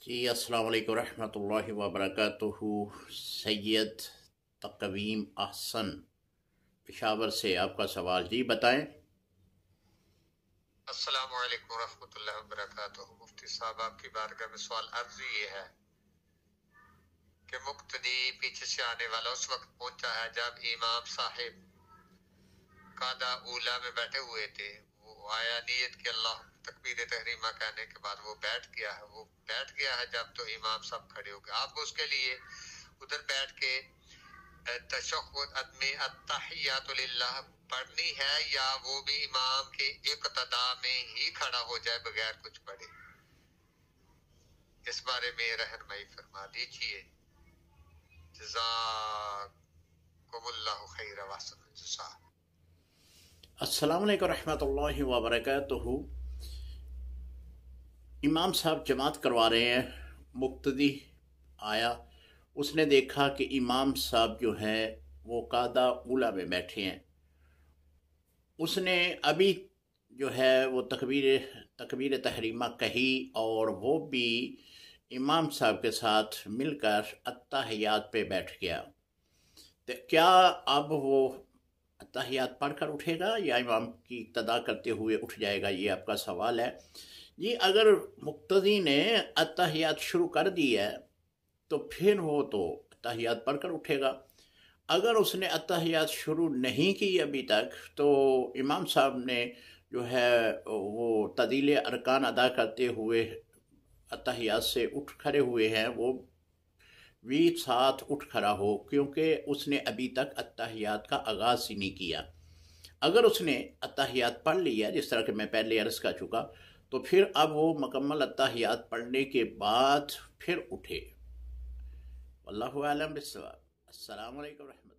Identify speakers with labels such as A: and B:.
A: जी अस्सलाम वालेकुम रहमतुल्लाहि व बरकातुहू। सैयद तकवीम अहसन पेशावर से आपका सवाल, जी बताएं।
B: अस्सलामु अलैकुम रहमतुल्लाहि व बरकातुहू। मुफ्ती साहब, आपकी बारगाह में सवाल अर्ज ये है कि मुक्तदी पीछे से आने वाला उस वक्त पहुंचा है जब इमाम साहिब कादा ऊला में बैठे हुए थे। वो आया नियत के अल्लाह तकबीर तहरीमा कहने के बाद वो बैठ गया है जब तो इमाम साहब खड़े हो गए। आप उसके लिए उधर बैठ के तशहुद अदमी अत्तहियातु लिल्लाह पढ़नी है या वो भी इमाम के इक्तदा में ही खड़ा हो जाए बगैर कुछ पढ़े? इस बारे में रहनुमाई फरमा दीजिए। जज़ाकुमुल्लाहु खैर व अहसन जज़ा।
A: अस्सलाम वालेकुम रहमतुल्लाहि व बरकातुहू। इमाम साहब जमात करवा रहे हैं, मुक्तदी आया, उसने देखा कि इमाम साहब जो है वो कादा ऊला में बैठे हैं। उसने अभी जो है वो तकबीर तहरीमा कही और वो भी इमाम साहब के साथ मिलकर अत्तहियात पे बैठ गया। तो क्या अब वो अत्तहियात पढ़कर उठेगा या इमाम की इक्तदा करते हुए उठ जाएगा, ये आपका सवाल है। जी, अगर मुक्तदी ने अत्तहियात शुरू कर दी है तो फिर वो तो अत्तहियात पढ़कर उठेगा। अगर उसने अत्तहियात शुरू नहीं की अभी तक तो इमाम साहब ने जो है वो तदील अरकान अदा करते हुए अत्तहियात से उठ खड़े हुए हैं, वो भी साथ उठ खड़ा हो, क्योंकि उसने अभी तक अत्तहियात का आगाज़ ही नहीं किया। अगर उसने अत्तहियात पढ़ लिया, जिस तरह के मैं पहले अर्ज़ कर चुका, तो फिर अब वो मुकम्मल अत्तहियात पढ़ने के बाद फिर उठे। वल्लाहु आलम बिस्सवाब। अस्सलामु अलैकुम रहमतुल्लाह।